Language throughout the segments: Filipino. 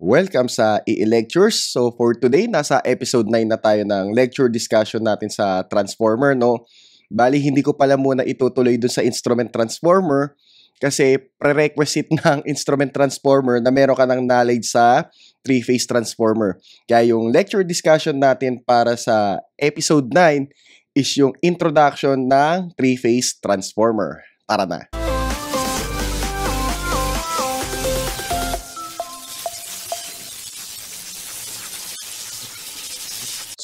Welcome sa EE Lectures. So for today, nasa episode 9 na tayo ng lecture discussion natin sa transformer, no? Bali, hindi ko pala muna itutuloy dun sa instrument transformer kasi prerequisite ng instrument transformer na meron ka ng knowledge sa three-phase transformer. Kaya yung lecture discussion natin para sa episode 9 is yung introduction ng three-phase transformer. Tara na!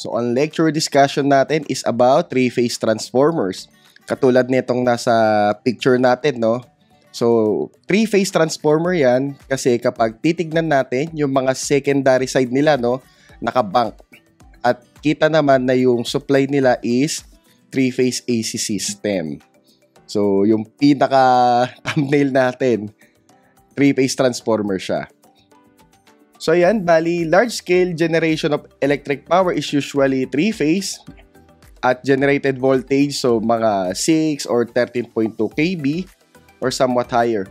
So, ang lecture discussion natin is about three-phase transformers. Katulad nitong nasa picture natin, no? So, three-phase transformer yan kasi kapag titignan natin yung mga secondary side nila, no? Nakabank. At kita naman na yung supply nila is three-phase AC system. So, yung pinaka-thumbnail natin, three-phase transformer siya. So yan, bali, large-scale generation of electric power is usually three-phase at generated voltage, so mga 6 or 13.2 kV or somewhat higher.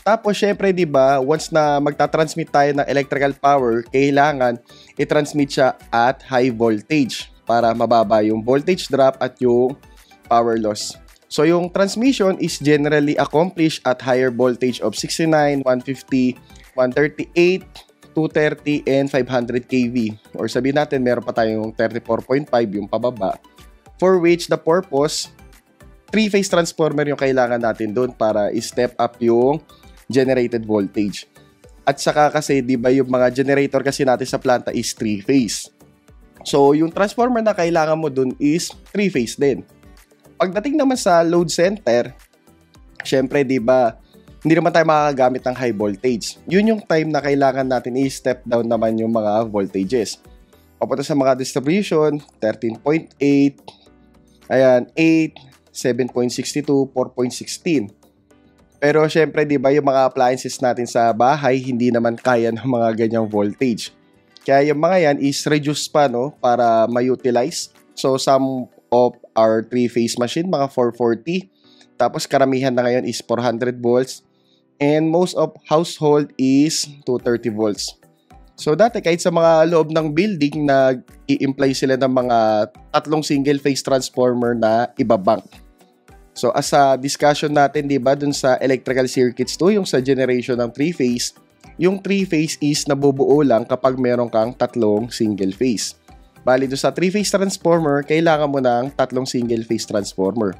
Tapos, syempre, di ba, once na magta-transmit tayo ng electrical power, kailangan i-transmit siya at high voltage para mababa yung voltage drop at yung power loss. So, yung transmission is generally accomplished at higher voltage of 69, 150, 138, 230 and 500 kV, or sabihin natin meron pa tayong 34.5 yung pababa, for which the purpose, three-phase transformer yung kailangan natin doon para i-step up yung generated voltage. At saka kasi, di ba, yung mga generator kasi natin sa planta is three-phase. So, yung transformer na kailangan mo doon is three-phase din. Pagdating naman sa load center, syempre, di ba, hindi naman tayo makakagamit ng high voltage. Yun yung time na kailangan natin i-step down naman yung mga voltages. Papunta sa mga distribution, 13.8, ayan, 8, 7.62, 4.16. Pero syempre, di ba, yung mga appliances natin sa bahay, hindi naman kaya ng mga ganyang voltage. Kaya yung mga yan is reduced pa, no, para ma-utilize. So, some of our three-phase machine, mga 440. Tapos, karamihan na ngayon is 400 volts. And most of household is 230 volts. So dati kahit sa mga loob ng building nag-i-imply sila ng mga tatlong single phase transformer na ibabank. So as a discussion natin, di ba, dun sa electrical circuits 2, yung sa generation ng three phase, yung three phase is nabubuo lang kapag meron kang tatlong single phase. Bali dun sa three phase transformer, kailangan mo ng tatlong single phase transformer.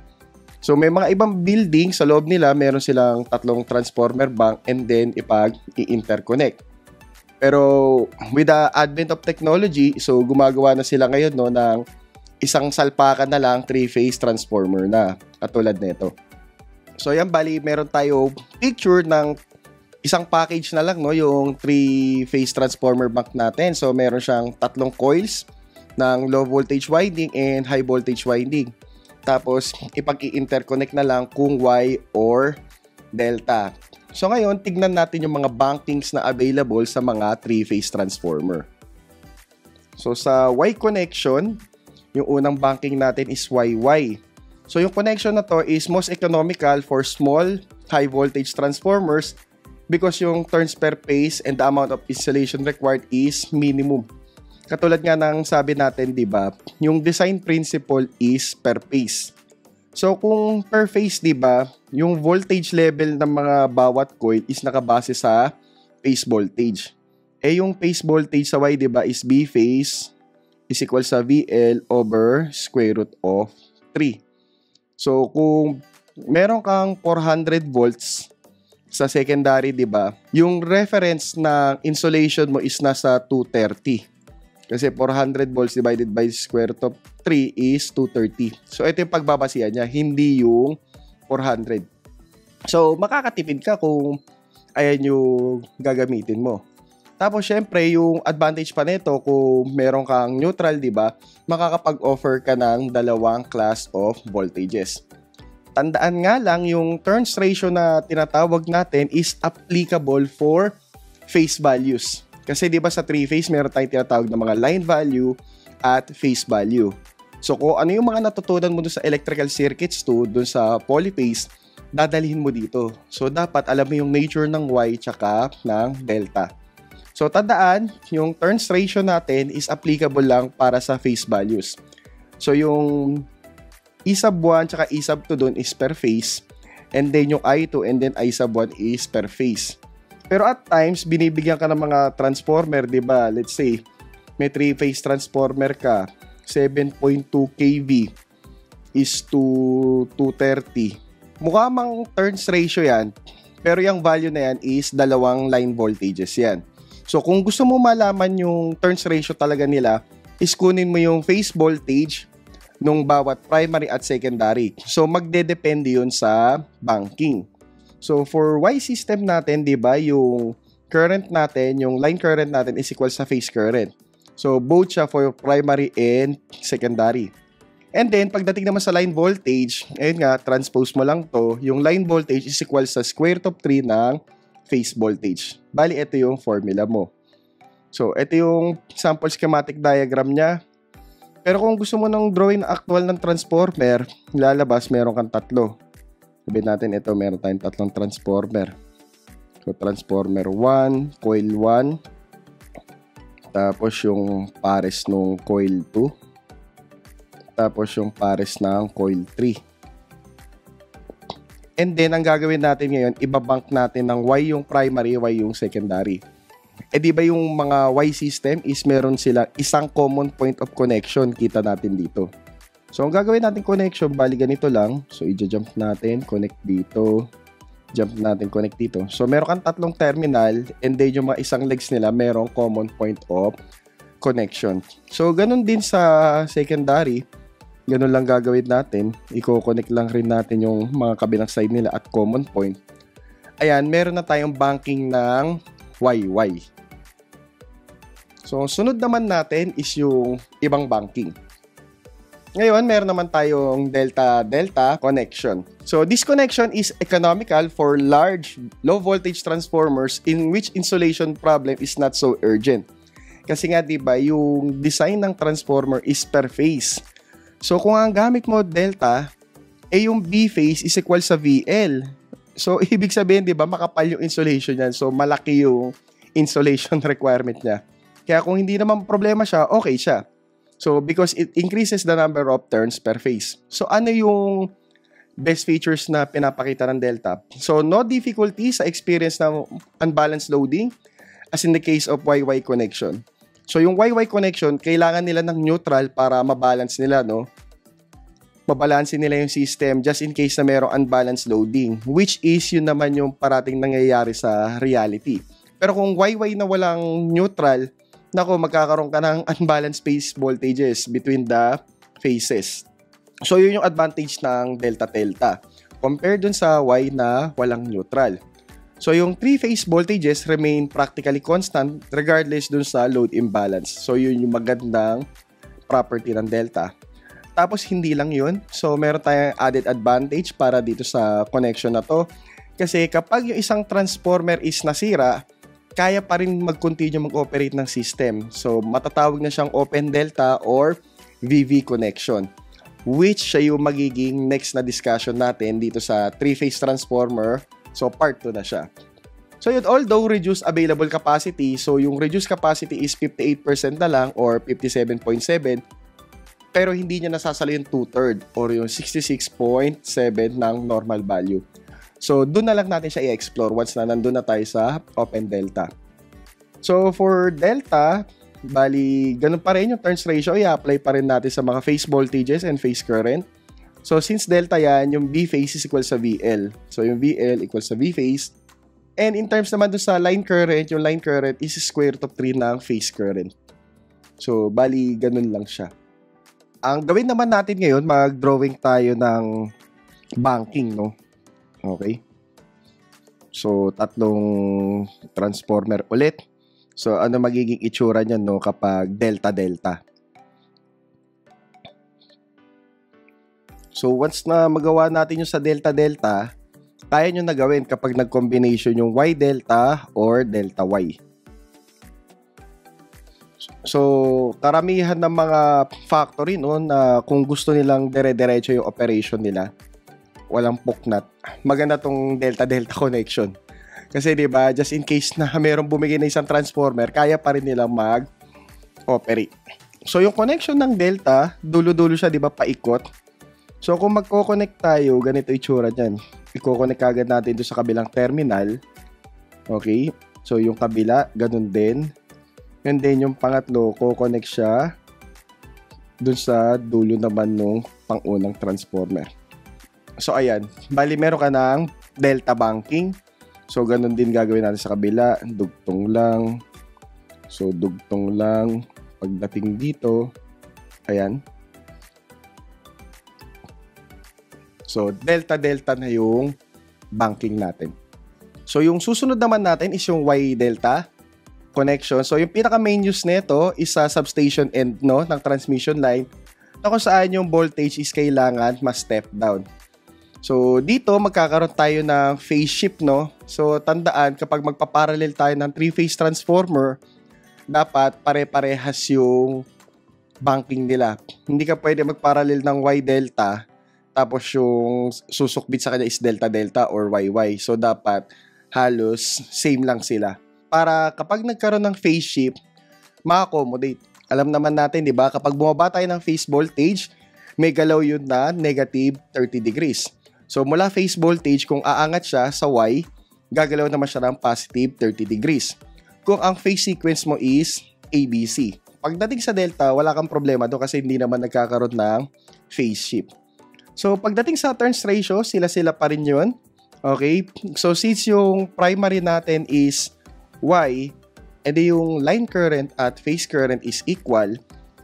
So, may mga ibang building sa loob nila, meron silang tatlong transformer bank and then i-interconnect. Pero, with the advent of technology, so gumagawa na sila ngayon, no, ng isang salpakan na lang, three-phase transformer na, katulad nito. So, yan, bali, meron tayo picture ng isang package na lang, no, yung three-phase transformer bank natin. So, meron siyang tatlong coils ng low voltage winding and high voltage winding. Tapos, ipag-i-interconnect na lang kung Y or Delta. So, ngayon, tignan natin yung mga bankings na available sa mga three-phase transformer. So, sa Y connection, yung unang banking natin is YY. So, yung connection na to is most economical for small, high-voltage transformers because yung turns per phase and the amount of installation required is minimum. Katulad nga ng sabi natin, di ba, yung design principle is per phase. So, kung per phase, di ba, yung voltage level ng mga bawat coil is nakabase sa phase voltage. Eh, yung phase voltage sa Y, di ba, is B phase is equal sa VL over square root of 3. So, kung meron kang 400 volts sa secondary, di ba, yung reference ng insulation mo is nasa 230. Kasi 400 volts divided by square root of 3 is 230. So, ito yung pagbabasihan niya, hindi yung 400. So, makakatipid ka kung ayan yung gagamitin mo. Tapos, syempre, yung advantage pa nito, kung meron kang neutral, di ba, makakapag-offer ka ng dalawang class of voltages. Tandaan nga lang, yung turns ratio na tinatawag natin is applicable for phase values. Kasi di ba sa three-phase, meron tayong tinatawag na mga line value at phase value. So kung ano yung mga natutunan mo dun sa electrical circuits dun sa polyphase, dadalhin mo dito. So dapat alam mo yung nature ng Y tsaka ng delta. So, tandaan, yung turns ratio natin is applicable lang para sa face values. So, yung E sub 1 tsaka E sub 2 dun is per face. And then yung I2 and then I sub 1 is per face. Pero at times, binibigyan ka ng mga transformer, di ba? Let's say, may 3-phase transformer ka, 7.2 kV is to 230. Mukha mang turns ratio yan, pero yung value na yan is dalawang line voltages yan. So, kung gusto mo malaman yung turns ratio talaga nila, is kunin mo yung phase voltage nung bawat primary at secondary. So, magdedepende yun sa banking. So, for Y system natin, di ba, yung current natin, yung line current natin is equal sa phase current. So, both siya for primary and secondary. And then, pagdating naman sa line voltage, ayun nga, transpose mo lang to, yung line voltage is equal sa square root of 3 ng phase voltage. Bali, ito yung formula mo. So, ito yung sample schematic diagram niya. Pero kung gusto mo nang drawing actual ng transformer, lalabas, meron kang tatlo. Sabihin natin, ito, meron tayong tatlong transformer. So, transformer 1, coil 1, tapos yung pares nung coil 2, tapos yung pares ng coil 3. And then, ang gagawin natin ngayon, ibabank natin ng Y yung primary, Y yung secondary. Eh di ba yung mga Y system is meron sila isang common point of connection, kita natin dito. So, ang gagawin natin connection, bali ganito lang. So, i-jump natin, connect dito. Jump natin, connect dito. So, meron kang tatlong terminal and then yung mga isang legs nila, merong common point of connection. So, ganun din sa secondary. Ganun lang gagawin natin. I-connect lang rin natin yung mga kabilang side nila at common point. Ayan, meron na tayong banking ng YY. So, sunod naman natin is yung ibang banking. Ngayon, meron naman tayong delta-delta connection. So, this connection is economical for large, low-voltage transformers in which insulation problem is not so urgent. Kasi nga, di ba, yung design ng transformer is per phase. So, kung ang gamit mo delta, yung B phase is equal sa VL. So, ibig sabihin, di ba, makapal yung insulation yan. So, malaki yung insulation requirement niya. Kaya kung hindi naman problema siya, okay siya. So, because it increases the number of turns per phase. So, ano yung best features na pinapakita ng delta? So, no difficulty sa experience ng unbalanced loading as in the case of YY connection. So, yung YY connection, kailangan nila ng neutral para mabalance nila, no? Mabalansin nila yung system just in case na mayroong unbalanced loading, which is yun naman yung parating nangyayari sa reality. Pero kung YY na walang neutral, nako, magkakaroon ka ng unbalanced phase voltages between the phases. So, yun yung advantage ng delta-delta compared dun sa Y na walang neutral. So, yung 3-phase voltages remain practically constant regardless dun sa load imbalance. So, yun yung magandang property ng delta. Tapos, hindi lang yun. So, meron tayong added advantage para dito sa connection na to. Kasi kapag yung isang transformer is nasira, kaya pa rin mag-continue mag-operate ng system. So, matatawag na siyang open delta or VV connection, which siya yung magiging next na discussion natin dito sa 3-phase transformer. So, part 2 na siya. So, yun, although reduced available capacity, so yung reduced capacity is 58% na lang or 57.7, pero hindi niya nasasalo yung 2/3 or yung 66.7 ng normal value. So, doon na lang natin siya i-explore once na nandun na tayo sa open delta. So, for delta, bali, ganun pa rin yung turns ratio, i-apply pa rin natin sa mga phase voltages and phase current. So, since delta yan, yung B phase is equal sa VL. So, yung VL equals sa V phase. And in terms naman dun sa line current, yung line current is square root of 3 ng phase current. So, bali, ganun lang siya. Ang gawin naman natin ngayon, mag-drawing tayo ng banking, no? Okay. So, tatlong transformer ulit. So, ano magiging itsura niyan, no, kapag delta-delta? So, once na magawa natin yung sa delta-delta, kaya nyo na gawin kapag nag-combination yung Y-delta or delta-Y. So, karamihan ng mga factory, no, na kung gusto nilang dire-diretso yung operation nila, walang puknat, maganda tong delta-delta connection. Kasi 'di ba, just in case na merong bumigay na isang transformer, kaya pa rin nilang mag-operate. So yung connection ng delta, dulo-dulo siya 'di ba, paikot. So kung magko-connect tayo, ganito itsura niyan. Iko-connect agad natin doon sa kabilang terminal. Okay? So yung kabila, ganun din. And then yung pangatlo, ko-connect siya doon sa dulo naman nung pangunang transformer. So ayan, bali meron ka ng delta banking. So, ganun din gagawin natin sa kabila. Dugtong lang. So, dugtong lang. Pagdating dito, ayan. So, delta-delta na yung banking natin. So, yung susunod naman natin is yung Y-delta connection. So, yung pinaka-main use nito is sa substation end, no, ng transmission line na kung saan yung voltage is kailangan ma-step down. So, dito magkakaroon tayo ng phase shift, no? So, tandaan, kapag magpaparallel tayo ng 3-phase transformer, dapat pare-parehas yung banking nila. Hindi ka pwede magparallel ng Y-delta, tapos yung susukbit sa kanya is delta-delta or Y-Y. So, dapat halos same lang sila. Para kapag nagkaroon ng phase shift, ma-accommodate. Alam naman natin, di ba? Kapag bumaba tayo ng phase voltage, may galaw yun na negative 30 degrees. So, mula phase voltage, kung aangat siya sa Y, gagalaw naman siya ng positive 30 degrees. Kung ang phase sequence mo is ABC. Pagdating sa delta, wala kang problema doon kasi hindi naman nagkakaroon ng phase shift. So, pagdating sa turns ratio, sila-sila pa rin yun. Okay? So, since yung primary natin is Y, edi yung line current at phase current is equal,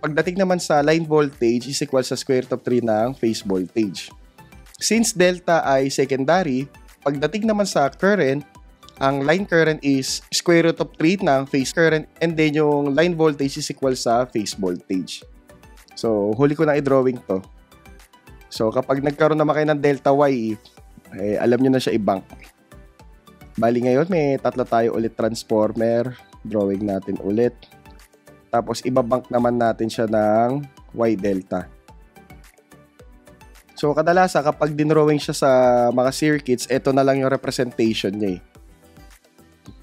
pagdating naman sa line voltage is equal sa square root of 3 ng phase voltage. Since delta ay secondary, pagdating naman sa current, ang line current is square root of 3 ng phase current and then yung line voltage is equal sa phase voltage. So, huli ko na i-drawing to. So, kapag nagkaroon naman kayo ng delta Y, alam nyo na siya i-bank. Bali ngayon, may tatlo tayo ulit transformer. Drawing natin ulit. Tapos, ibabank naman natin siya ng Y delta. So, kadalasan kapag dinrawing siya sa mga circuits, ito na lang yung representation niya eh.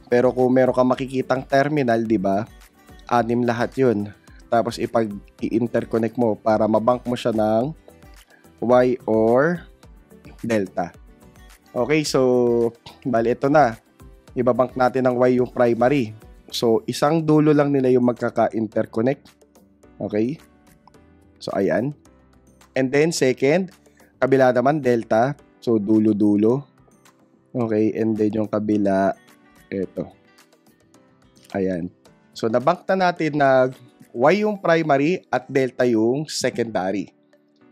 Pero kung meron kang makikitang terminal, di ba? 6 lahat yun. Tapos, i-interconnect mo para mabank mo siya ng Y or delta. Okay, so, bali ito na. Ibabank natin ng Y yung primary. So, isang dulo lang nila yung magkaka-interconnect. Okay? So, ayan. And then, second, kabila naman, delta. So, dulo-dulo. Okay, and then yung kabila, ito. Ayan. So, nabank na natin na Y yung primary at delta yung secondary.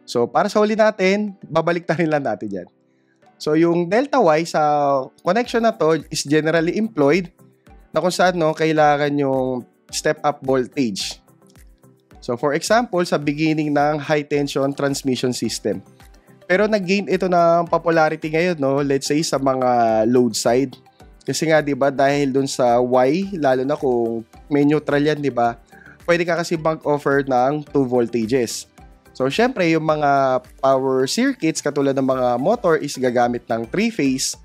So, para sa huli natin, babalik na rin lang natin yan. So, yung delta Y sa connection na to is generally employed na kung saan kailangan yung step-up voltage. So, for example, sa beginning ng high-tension transmission system. Pero nag-gain ito ng popularity ngayon, let's say sa mga load side. Kasi nga, di ba, dahil dun sa Y, lalo na kung may neutral yan, di ba, pwede ka kasi mag-offer ng 2 voltages. So, syempre, yung mga power circuits, katulad ng mga motor, is gagamit ng 3-phase.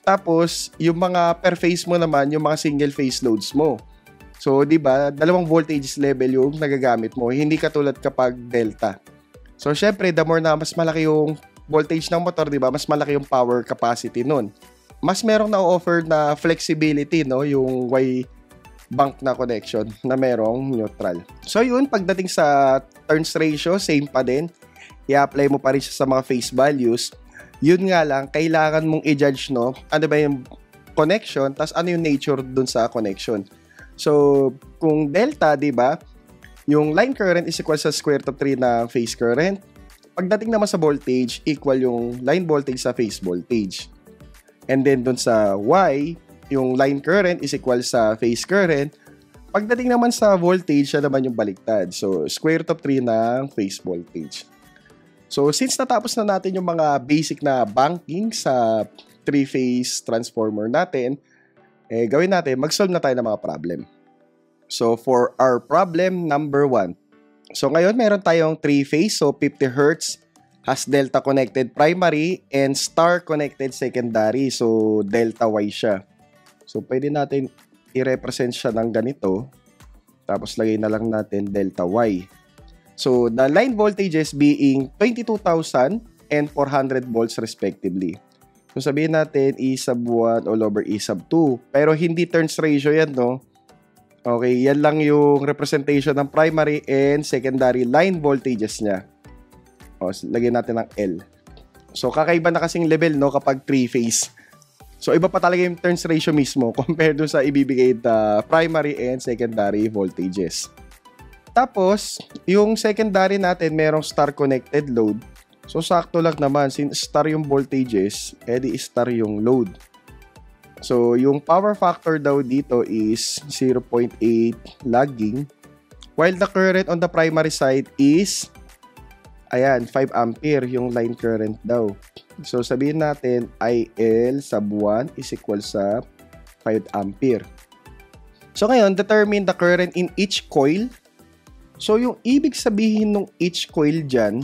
Tapos, yung mga per phase mo naman, yung mga single-phase loads mo. So, di ba, 2 voltage level yung nagagamit mo. Hindi katulad kapag delta. So, syempre, the more na mas malaki yung voltage ng motor, di ba, mas malaki yung power capacity nun. Mas merong na-offer na flexibility, yung Y bank na connection na merong neutral. So, yun, pagdating sa turns ratio, same pa din. I-apply mo pa rin siya sa mga phase values. Yun nga lang, kailangan mong i-judge, ano ba yung connection, tas ano yung nature dun sa connection. So, kung delta, di ba, yung line current is equal sa square root of 3 ng phase current. Pagdating naman sa voltage, equal yung line voltage sa phase voltage. And then dun sa Y, yung line current is equal sa phase current. Pagdating naman sa voltage, siya naman yung baliktad. So, square root of 3 ng phase voltage. So, since natapos na natin yung mga basic na banking sa 3-phase transformer natin, gawin natin, mag-solve na tayo ng mga problem. So, for our problem number 1. So, ngayon meron tayong 3-phase. So, 50 Hz has delta connected primary and star connected secondary. So, delta Y siya. So, pwede natin i-represent siya ng ganito. Tapos, lagay na lang natin delta Y. So, the line voltages being 22,000 and 400 volts respectively. So, sabihin natin E sub 1 all over E sub 2. Pero, hindi turns ratio yan, no? Okay, yan lang yung representation ng primary and secondary line voltages niya. O, lagyan natin ng L. So, kakaiba na kasing level, no, kapag 3-phase. So, iba pa talaga yung turns ratio mismo compared dun sa ibibigay na primary and secondary voltages. Tapos, yung secondary natin, merong star-connected load. So, sakto lang naman. Since star yung voltages, edi star yung load. So, yung power factor daw dito is 0.8 lagging. While the current on the primary side is, ayan, 5 ampere yung line current daw. So, sabihin natin, IL sub 1 is equal sa 5 ampere. So, ngayon, determine the current in each coil. So, yung ibig sabihin ng each coil dyan,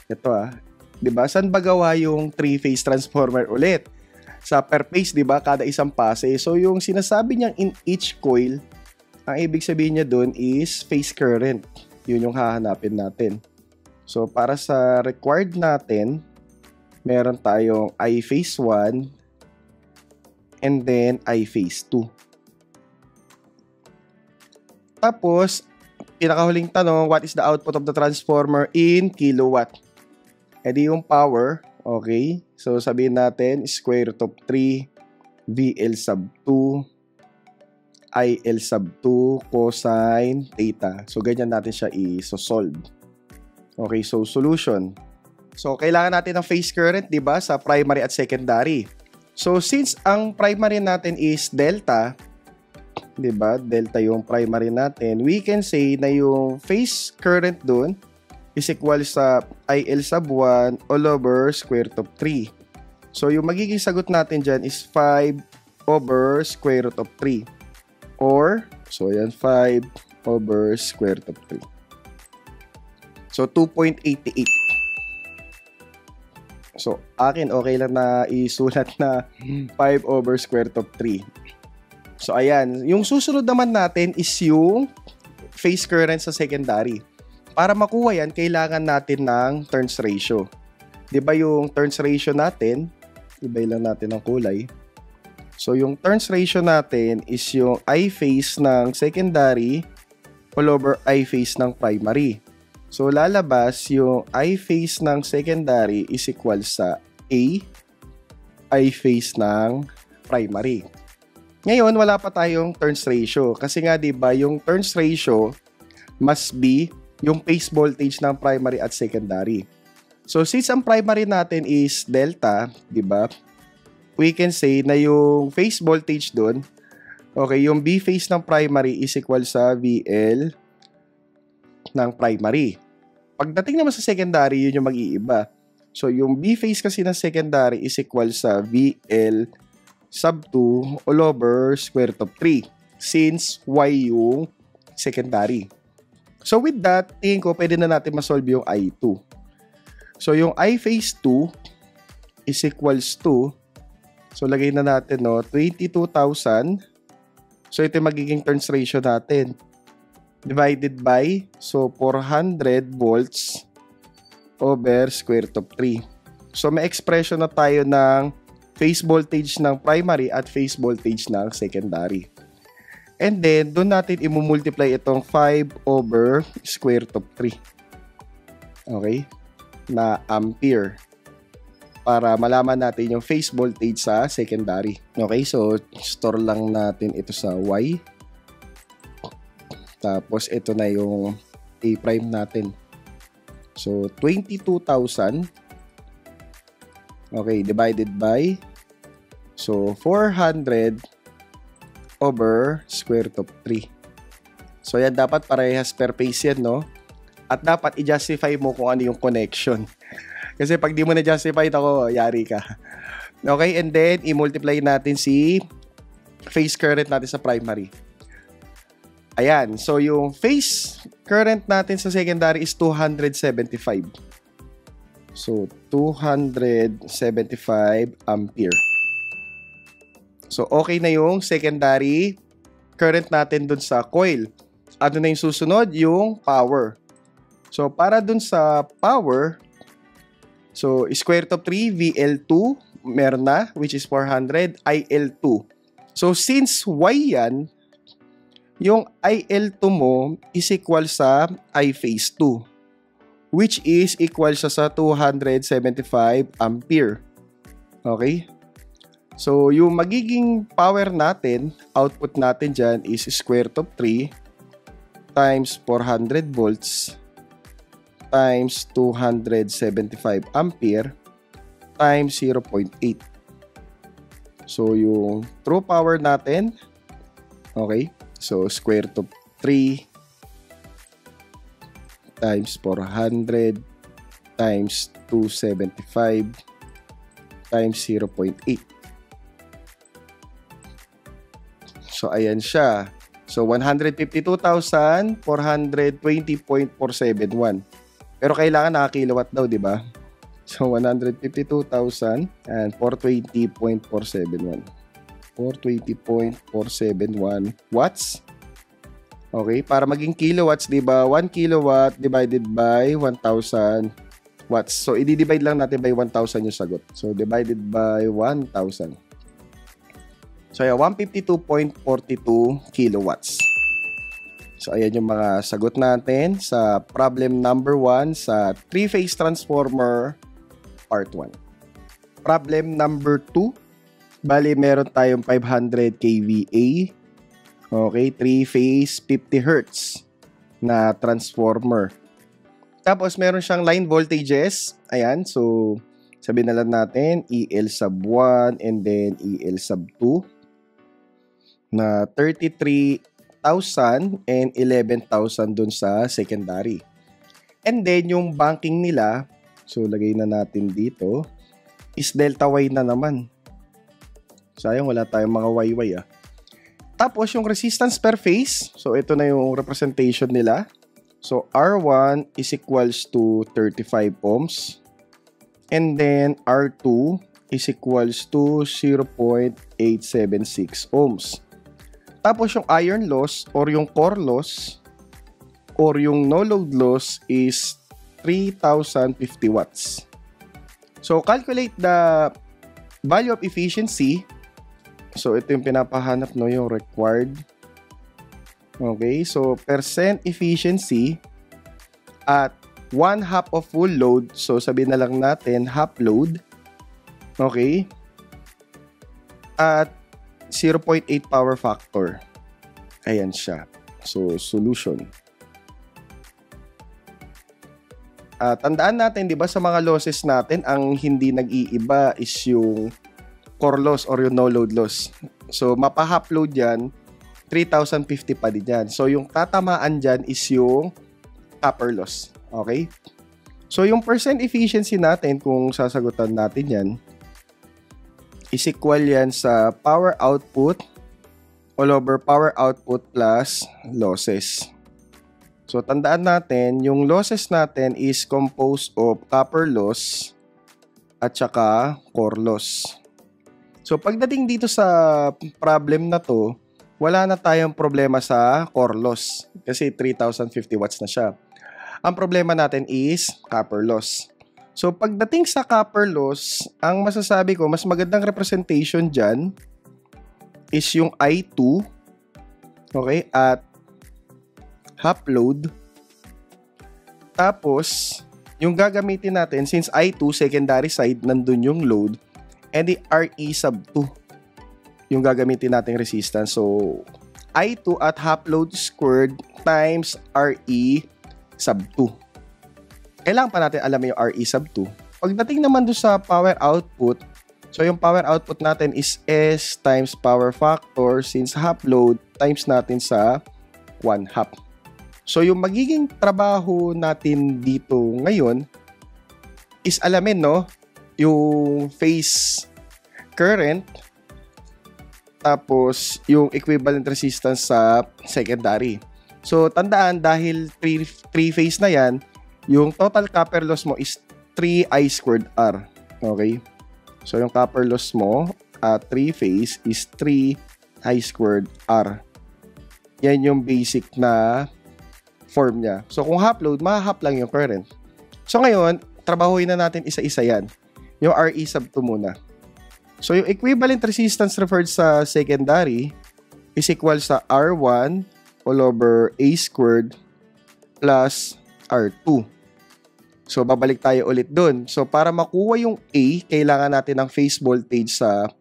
ito diba? Saan ba gawa yung 3-phase transformer ulit? Sa per phase, diba? Kada isang pase. So, yung sinasabi niyang in each coil, ang ibig sabihin niya dun is phase current. Yun yung hahanapin natin. So, para sa required natin, meron tayong I phase 1 and then I phase 2. Tapos, pinakahuling tanong, what is the output of the transformer in kilowatt? E di yung power, okay? So, sabihin natin, square root of 3, VL sub 2, IL sub 2, cosine theta. So, ganyan natin siya i-solve. Okay, so solution. So, kailangan natin ng phase current, di ba, sa primary at secondary. So, since ang primary natin is delta, di ba, delta yung primary natin, we can say na yung phase current dun is equal sa IL sub 1 all over square root of 3. So, yung magiging sagot natin dyan is 5 over square root of 3. Or, so yan, 5 over square root of 3. So, 2.88. So, akin, okay lang na isulat na 5 over square root of 3. So, ayan. Yung susunod naman natin is yung phase current sa secondary. Para makuha yan, kailangan natin ng turns ratio. Diba yung turns ratio natin, ibay lang natin ang kulay. So, yung turns ratio natin is yung I phase ng secondary all over I phase ng primary. So, lalabas yung I phase ng secondary is equal sa A I phase ng primary. Ngayon, wala pa tayong turns ratio. Kasi nga, diba, yung turns ratio must be yung phase voltage ng primary at secondary. So, since ang primary natin is delta, diba, we can say na yung phase voltage dun, okay, yung B phase ng primary is equal sa VL ng primary. Pagdating naman sa secondary, yun yung mag-iiba. So, yung B phase kasi ng secondary is equal sa VL sub 2 all over square root of 3 since Y yung secondary. So, with that, tingin ko pwede na natin masolve yung I2. So, yung I phase 2 is equals to, so, lagay na natin, no, 22,000. So, ito yung magiging turns ratio natin. Divided by, so, 400 volts over square root of 3. So, may expression na tayo ng phase voltage ng primary at phase voltage ng secondary. And then, doon natin i-multiply itong 5 over square root of 3. Okay? Na ampere. Para malaman natin yung phase voltage sa secondary. Okay? So, store lang natin ito sa Y. Tapos, ito na yung A prime natin. So, 22,000. Okay, divided by, so, 400 over square root of 3. So, yan, dapat parehas per phase yan, no? At dapat i-justify mo kung ano yung connection. Kasi pag di mo na-justify, ako, yari ka. Okay, and then, i-multiply natin si phase current natin sa primary. Ayan, so yung phase current natin sa secondary is 275. So, 275 ampere. So, okay na yung secondary current natin dun sa coil. Ano na yung susunod? Yung power. So, para dun sa power, so, square root of 3, VL2, meron na, which is 400, IL2. So, since Y yan, yung IL2 mo is equal sa I phase 2, which is equal sa 275 ampere. Okay? So, yung magiging power natin, output natin dyan is square root of 3 times 400 volts times 275 ampere times 0.8. So, yung true power natin, okay, so square root of 3 times 400 times 275 times 0.8. So, ayan siya. So, 152,420.471. Pero kailangan naka-kilowatt daw, di ba? So, 152,000 and 420.471. 420.471 watts. Okay, para maging kilowatts, di ba? 1 kilowatt divided by 1,000 watts. So, i-divide lang natin by 1,000 yung sagot. So, divided by 1,000. So, ayan, 152.42 kilowatts. So, ayan yung mga sagot natin sa problem number 1 sa 3-phase transformer part 1. Problem number 2. Bali, meron tayong 500 kVA. Okay, 3-phase 50 Hz na transformer. Tapos, meron siyang line voltages. Ayan, so, sabihin na lang natin, EL sub 1 and then EL sub 2. Na 33,000 and 11,000 dun sa secondary. And then, yung banking nila, so lagay na natin dito, is delta Y na naman. Sayang, wala tayong mga YY ah. Tapos, yung resistance per phase, so ito na yung representation nila. So, R1 is equals to 35 ohms. And then, R2 is equals to 0.876 ohms. Tapos yung iron loss or yung core loss or yung no load loss is 3,050 watts. So, calculate the value of efficiency. So, ito yung pinapahanap, no, yung required. Okay, so percent efficiency at 1/2 of full load. So, sabihin na lang natin half load. Okay. At 0.8 power factor. Ayan siya. So, solution. Tandaan natin, di ba, sa mga losses natin, ang hindi nag-iiba is yung core loss or yung no load loss. So, mapa-half load yan, 3,050 pa din yan. So, yung tatamaan dyan is yung copper loss. Okay? So, yung percent efficiency natin, kung sasagutan natin yan, is equal yan sa power output all over power output plus losses. So, tandaan natin, yung losses natin is composed of copper loss at saka core loss. So, pagdating dito sa problem na to, wala na tayong problema sa core loss kasi 3,050 watts na siya. Ang problema natin is copper loss. So, pagdating sa copper loss, ang masasabi ko, mas magandang representation dyan is yung I2, okay, at half load. Tapos, yung gagamitin natin, since I2, secondary side, nandun yung load, and the RE sub 2, yung gagamitin nating resistance. So, I2 at half load squared times RE sub 2. Kailangan pa natin alam yung RE sub 2. Pagdating naman doon sa power output, so yung power output natin is S times power factor since half load times natin sa 1/2. So yung magiging trabaho natin dito ngayon is alamin, no, yung phase current tapos yung equivalent resistance sa secondary. So tandaan, dahil 3-phase na yan, yung total copper loss mo is 3I squared R. Okay? So, yung copper loss mo 3-phase is 3I squared R. Yan yung basic na form niya. So, kung half load, ma-half lang yung current. So, ngayon, trabahuin na natin isa-isa yan. Yung RE sub 2 muna. So, yung equivalent resistance referred sa secondary is equal sa R1 all over A squared plus R2. So, babalik tayo ulit dun. So, para makuha yung A, kailangan natin ng phase voltage sa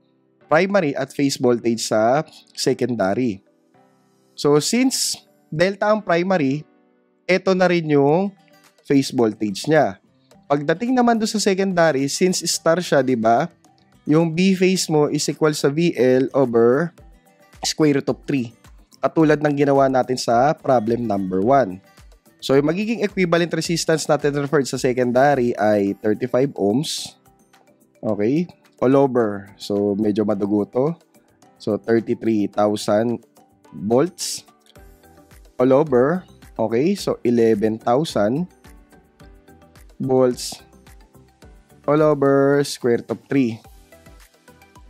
primary at phase voltage sa secondary. So, since delta ang primary, ito na rin yung phase voltage niya. Pagdating naman doon sa secondary, since star siya, di ba? Yung B phase mo is equal sa VL over square root of 3. Katulad ng ginawa natin sa problem number 1. So, yung magiging equivalent resistance natin referred sa secondary ay 35 ohms. Okay? All over. So, medyo madugo to. So, 33,000 volts. All over. Okay? So, 11,000 volts all over square root of 3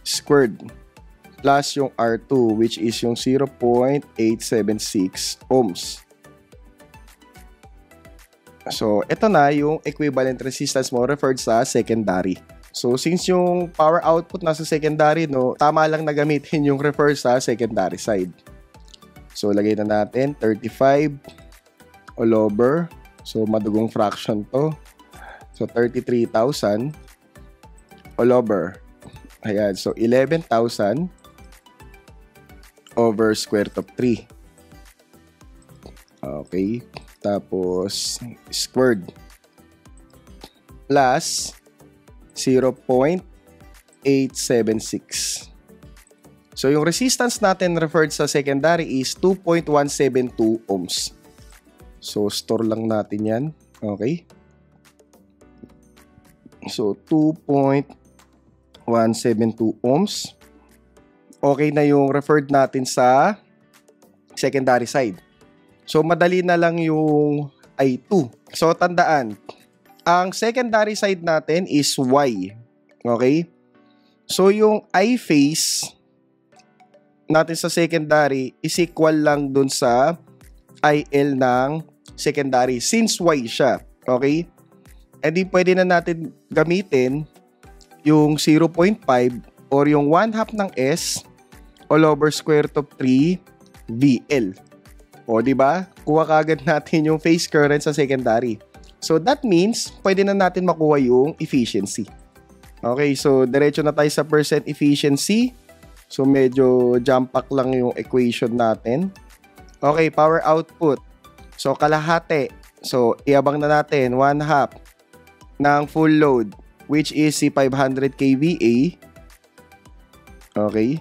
squared plus yung R2 which is yung 0.876 ohms. So, ito na yung equivalent resistance mo referred sa secondary. So, since yung power output nasa secondary, no, tama lang na gamitin yung refer sa secondary side. So, lagay na natin 35 all over. So, madugong fraction to. So, 33,000 all over. Ayan. So, 11,000 over square root of 3. Okay. Tapos, squared. Plus 0.876. So, yung resistance natin referred sa secondary is 2.172 ohms. So, store lang natin yan. Okay. So, 2.172 ohms. Okay na yung referred natin sa secondary side. So, madali na lang yung I2. So, tandaan, ang secondary side natin is Y. Okay? So, yung I phase natin sa secondary is equal lang dun sa IL ng secondary since Y siya. Okay? E di pwede na natin gamitin yung 0.5 or yung 1/2 ng S all over square root of 3 VL. O, di ba? Kuha kagad natin yung phase current sa secondary. So, that means, pwede na natin makuha yung efficiency. Okay, so, diretso na tayo sa percent efficiency. So, medyo jump pack lang yung equation natin. Okay, power output. So, kalahati. So, iabang na natin 1/2 ng full load, which is si 500 kVA. Okay.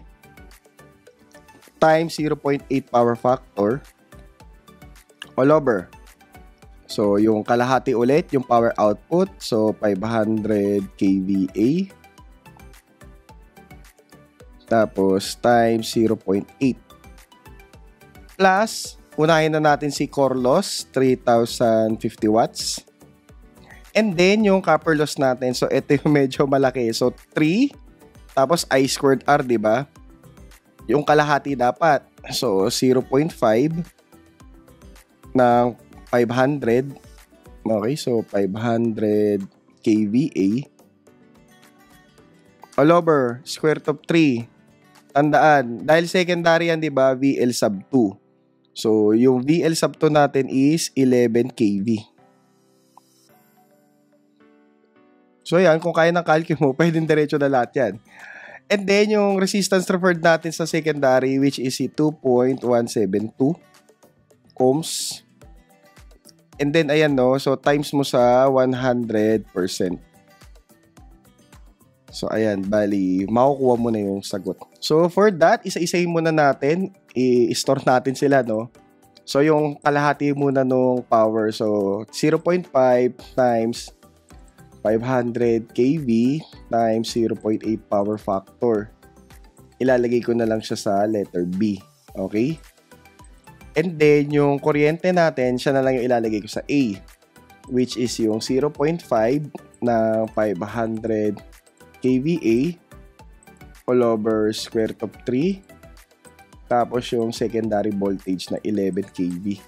Times 0.8 power factor. All over. So, yung kalahati ulit, yung power output. So, 500 kVA. Tapos, times 0.8. Plus, unahin na natin si core loss, 3,050 watts. And then, yung copper loss natin. So, ito yung medyo malaki. So, 3. Tapos, I squared R, diba? Yung kalahati dapat. So, 0.5 ng 500. Okay, so 500 kVA. All over, square root of 3. Tandaan, dahil secondary yan, di ba, VL sub 2. So, yung VL sub 2 natin is 11 kV. So, yan, kung kaya ng calculate mo, pwedeng diretso na lahat yan. And then, yung resistance referred natin sa secondary, which is 2.172 ohms. And then, ayan, no, so times mo sa 100%. So, ayan, bali, makukuha mo na yung sagot. So, for that, isa-isahin muna natin, i-store natin sila, no. So, yung kalahati muna nung power, so 0.5 times 500 kV times 0.8 power factor. Ilalagay ko na lang siya sa letter B. Okay? And then, yung kuryente natin, siya na lang yung ilalagay ko sa A. Which is yung 0.5 na 500 kVA all over square root of 3. Tapos yung secondary voltage na 11 kV.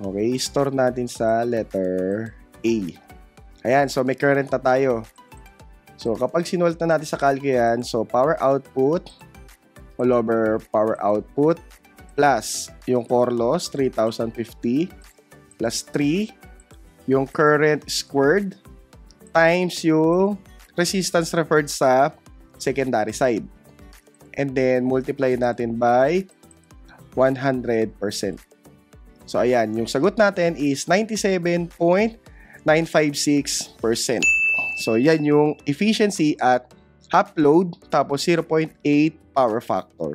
Okay, store natin sa letter A. Ayan, so may current na tayo. So kapag sinulat na natin sa calc yan, so power output all over power output plus yung core loss 3050 plus 3 yung current squared times yung resistance referred sa secondary side. And then, multiply natin by 100%. So, ayan. Yung sagot natin is 97.956%. So, yan yung efficiency at half load tapos 0.8 power factor.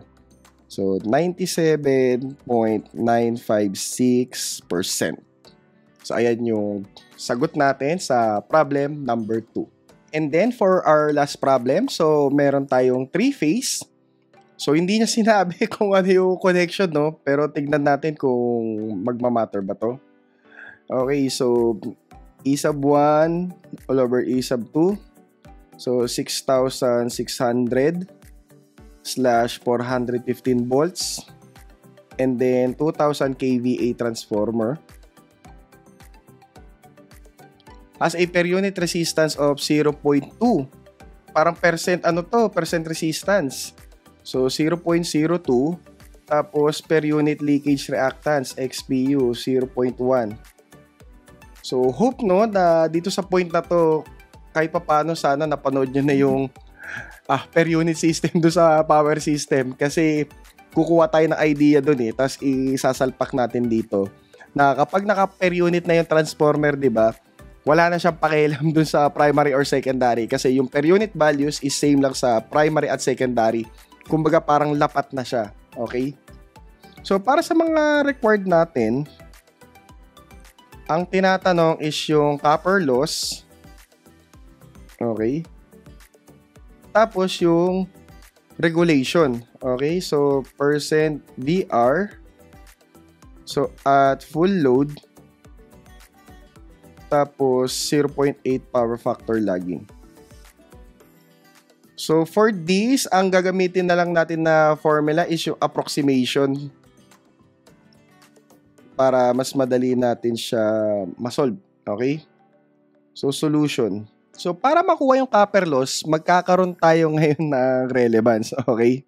So, 97.956%. So, ayan yung sagot natin sa problem number 2. And then, for our last problem, so, meron tayong 3-phase. So, hindi niya sinabi kung ano yung connection, no? Pero tignan natin kung magmamatter ba to. Okay, so, E sub 1 all over E sub 2. So, 6,600 slash 415 volts. And then, 2,000 kVA transformer. Has a per unit resistance of 0.2. Parang percent, ano to? Percent resistance. So, 0.02, tapos per unit leakage reactance, XPU, 0.1. So, hope no, na dito sa point na to, kahit pa paano sana napanood nyo na yung per unit system do sa power system. Kasi, kukuha tayo ng idea dun tapos isasalpak natin dito. Na kapag naka per unit na yung transformer, di ba, wala na siyang pakialam dun sa primary or secondary. Kasi yung per unit values is same lang sa primary at secondary. Kumbaga parang lapat na siya. Okay? So, para sa mga required natin, ang tinatanong is yung copper loss. Okay? Tapos yung regulation. Okay? So, percent VR. So, at full load. Tapos, 0.8 power factor lagging. So, for this, ang gagamitin na lang natin na formula is yung approximation para mas madali natin siya masolve. Okay? So, solution. So, para makuha yung copper loss, magkakaroon tayo ngayon ng relevance. Okay?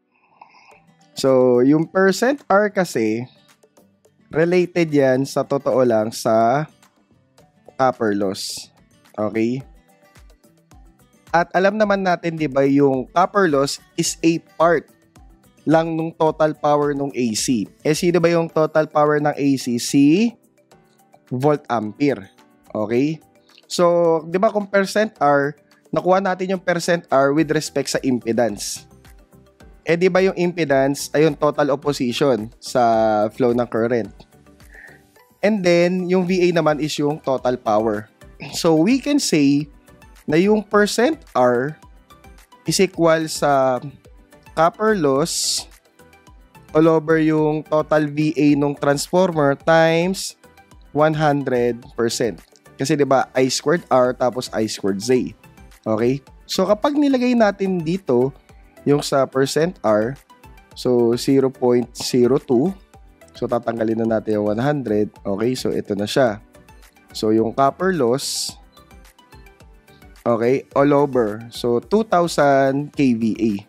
So, yung percent R kasi, related yan sa totoo lang sa copper loss. Okay? At alam naman natin, di ba, yung copper loss is a part lang nung total power ng AC. Eh, sino ba yung total power ng AC? Si volt ampere. Okay? So, di ba kung percent R, nakuha natin yung percent R with respect sa impedance. Eh, di ba yung impedance ay yung total opposition sa flow ng current. And then, yung VA naman is yung total power. So, we can say na yung percent R is equal sa copper loss all over yung total VA ng transformer times 100%. Kasi 'di ba I squared R tapos I squared Z. Okay? So kapag nilagay natin dito yung sa percent R, so 0.02, so tatanggalin na natin yung 100. Okay? So ito na siya. So yung copper loss, okay, all over. So, 2,000 kVA.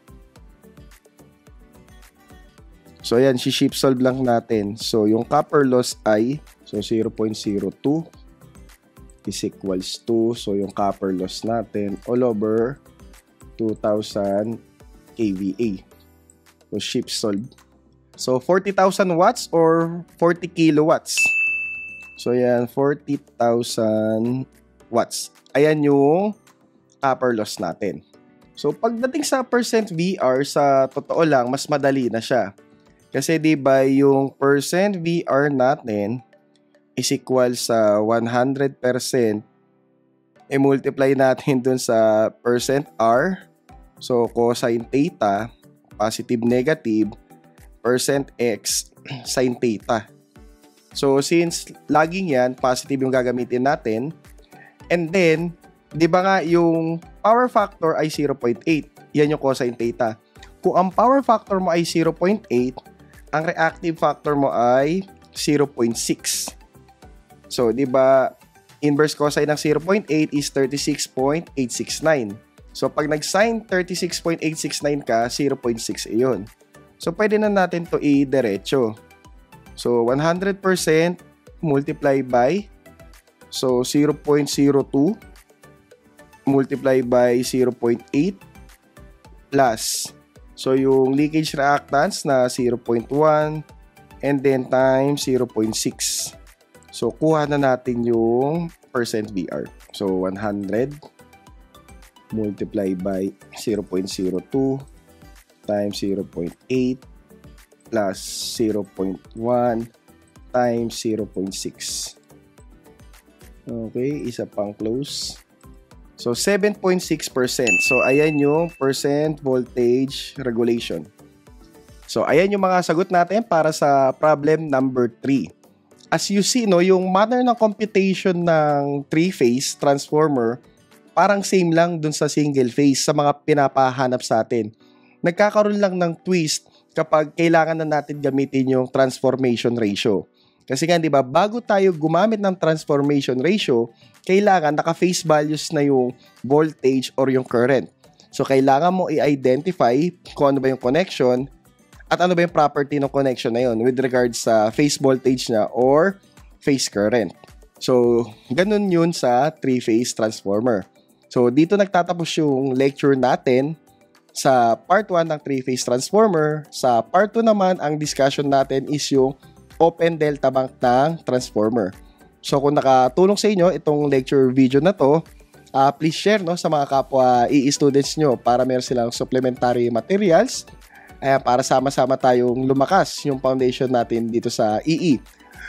So, ayan, shift solve lang natin. So, yung copper loss ay, so, 0.02 is equals to, so, yung copper loss natin all over 2,000 kVA. So, shift solve. So, 40,000 watts or 40 kilowatts. So, ayan, 40,000 watts. Ayan yung copper loss natin. So, pagdating sa percent VR, sa totoo lang, mas madali na siya. Kasi, di ba, yung percent VR natin is equal sa 100%. I-multiply natin dun sa percent R. So, cosine theta, positive, negative, percent X, sin theta. So, since laging yan, positive yung gagamitin natin. And then, di ba nga yung power factor ay 0.8. yan yung cosine theta. Kung ang power factor mo ay 0.8, ang reactive factor mo ay 0.6. So, di ba, inverse cosine ng 0.8 is 36.869. So, pag nag-sin 36.869 ka, 0.6 yun. So, pwede na natin to i-diretso. So, 100% multiply by, so 0.02 multiply by 0.8 plus, so yung leakage reactance na 0.1 and then times 0.6. So, kuha na natin yung percent VR. So, 100 multiply by 0.02 times 0.8 plus 0.1 times 0.6. Okay, isa pang close. So, 7.6%. So, ayan yung percent voltage regulation. So, ayan yung mga sagot natin para sa problem number 3. As you see, no, yung manner ng computation ng 3-phase transformer parang same lang dun sa single phase sa mga pinapahanap sa atin. Nagkakaroon lang ng twist kapag kailangan na natin gamitin yung transformation ratio. Kasi nga, di ba, bago tayo gumamit ng transformation ratio, kailangan naka-phase values na yung voltage or yung current. So, kailangan mo i-identify kung ano ba yung connection at ano ba yung property ng connection na yun with regards sa phase voltage na or phase current. So, ganun yun sa 3-phase transformer. So, dito nagtatapos yung lecture natin sa part 1 ng 3-phase transformer. Sa part 2 naman, ang discussion natin is yung open delta bank ng transformer. So, kung nakatulong sa inyo itong lecture video na to, please share no, sa mga kapwa EE students nyo para meron silang supplementary materials para sama-sama tayong lumakas yung foundation natin dito sa EE.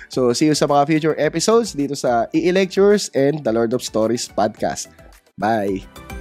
So, see you sa mga future episodes dito sa EE Lectures and The Lord of Stories Podcast. Bye!